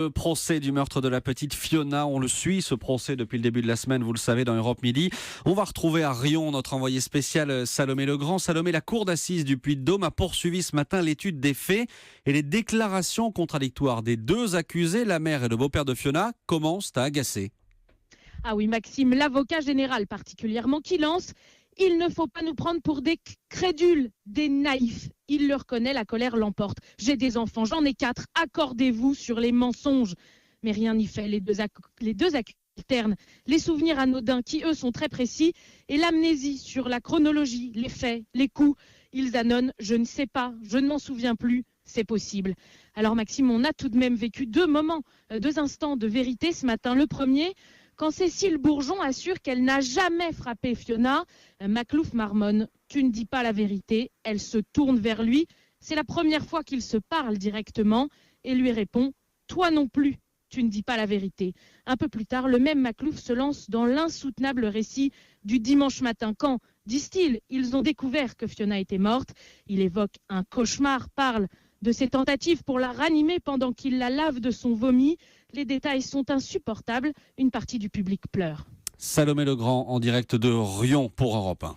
Le procès du meurtre de la petite Fiona, on le suit, ce procès depuis le début de la semaine, vous le savez, dans Europe Midi. On va retrouver à Riom notre envoyé spécial Salomé Legrand. Salomé, la cour d'assises du Puy-de-Dôme a poursuivi ce matin l'étude des faits et les déclarations contradictoires des deux accusés, la mère et le beau-père de Fiona, commencent à agacer. Ah oui, Maxime, l'avocat général particulièrement, qui lance « Il ne faut pas nous prendre pour des crédules, des naïfs ». Il le reconnaît, la colère l'emporte. « J'ai des enfants, j'en ai 4, accordez-vous sur les mensonges ». Mais rien n'y fait, les deux accusés alternent les souvenirs anodins qui, eux, sont très précis et l'amnésie sur la chronologie, les faits, les coups. Ils annonnent « Je ne sais pas, je ne m'en souviens plus ». C'est possible. Alors Maxime, on a tout de même vécu deux instants de vérité ce matin. Le premier, quand Cécile Bourgeon assure qu'elle n'a jamais frappé Fiona, Maclouf marmonne « Tu ne dis pas la vérité ». Elle se tourne vers lui. C'est la première fois qu'ils se parlent directement et lui répond « Toi non plus, tu ne dis pas la vérité ». Un peu plus tard, le même Maclouf se lance dans l'insoutenable récit du dimanche matin quand, disent-ils, ils ont découvert que Fiona était morte. Il évoque un cauchemar, parle de ses tentatives pour la ranimer pendant qu'il la lave de son vomi. Les détails sont insupportables. Une partie du public pleure. Salomé Legrand en direct de Riom pour Europe 1.